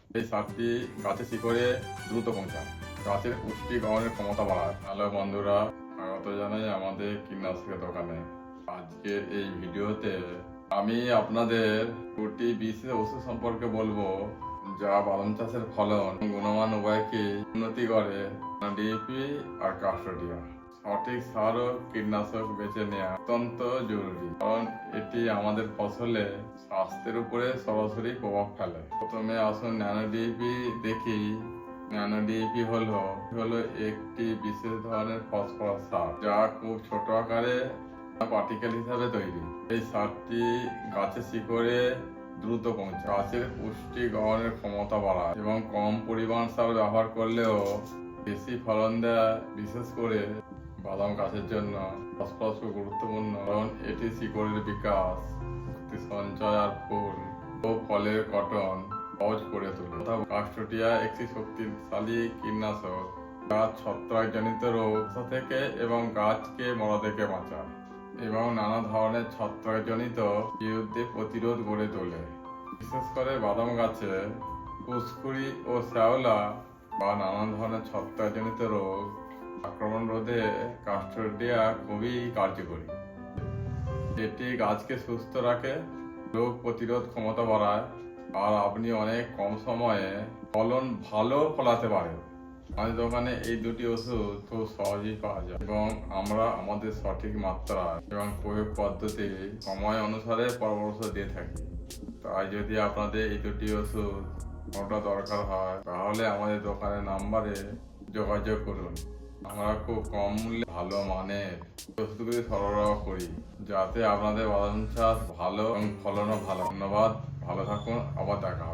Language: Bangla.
এই সারটি গাছের শিকড়ে দ্রুত পৌঁছায়, গাছের পুষ্টি গ্রহণের ক্ষমতা বাড়ায়। হ্যালো বন্ধুরা, স্বাগত জানাই আমাদের কীটনাশকের দোকানে। আজকের এই ভিডিওতে আমি আপনাদের দুটি বিশেষ ওষুধ সম্পর্কে বলবো, যা বাদাম চাষের ফলন গুণমান উভয়কে উন্নতি করে। ডিএপি আর কাস্টোডিয়া সঠিক সার ও কীটনাশক বেছে নেওয়া অত্যন্ত জরুরি, কারণ এটি আমাদের ফসলে স্বাস্থ্যের উপরে সরাসরি প্রভাব ফেলে। প্রথমে আসুন ন্যানো ডিএপি দেখি। ন্যানো ডিএপি হলো একটি বিশেষ ধরনের ফসফরাস সার, যা খুব ছোট আকারে পার্টিকেল হিসাবে তৈরি। এই সারটি গাছের শিকড়ে দ্রুত পৌঁছায়, গাছের পুষ্টি গ্রহণের ক্ষমতা বাড়ায় এবং কম পরিমাণ সার ব্যবহার করলেও বেশি ফলন দেয়। বিশেষ করে বাদাম গাছের জন্য ফসফরাস খুব গুরুত্বপূর্ণ, কারণ এটি শিকড়ের বিকাশ, শক্তি সঞ্চয় আর ফুল ও ফলের গঠন সহজ করে তোলে। কাস্টোডিয়া একটি শক্তিশালী কীটনাশক, গাছ ছত্রাকজনিত রোগ থেকে এবং গাছকে মরা থেকে বাঁচায় এবং নানা ধরনের ছত্রাকজনিত বিরুদ্ধে প্রতিরোধ গড়ে তোলে। বিশেষ করে বাদাম গাছে ফুসকুড়ি ও শ্যাওলা বা নানা ধরনের ছত্রাকজনিত রোগ আক্রমণ রোধে কাস্টোডিয়া খুবই কার্যকরী। এটি গাছকে সুস্থ রাখে, রোগ প্রতিরোধ ক্ষমতা বাড়ায়, আর আপনি অনেক কম সময়ে ফলন ভালো ফলাতে পারেন। আমাদের দোকানে এই দুটি ওষুধ খুব সহজেই পাওয়া যায় এবং আমরা আমাদের সঠিক মাত্রা এবং প্রয়োগ পদ্ধতি সময় অনুসারে পরামর্শ দিয়ে থাকি। তাই যদি আপনাদের এই দুটি ওষুধ কোনটা দরকার হয়, তাহলে আমাদের দোকানের নাম্বারে যোগাযোগ করুন। আমরা খুব কম মূল্যে ভালো মানের ওষুধগুলি সরবরাহ করি, যাতে আপনাদের বাদাম চাষ ভালো এবং ফলনও ভালো। ধন্যবাদ, ভালো থাকুন, আবার দেখা হবে।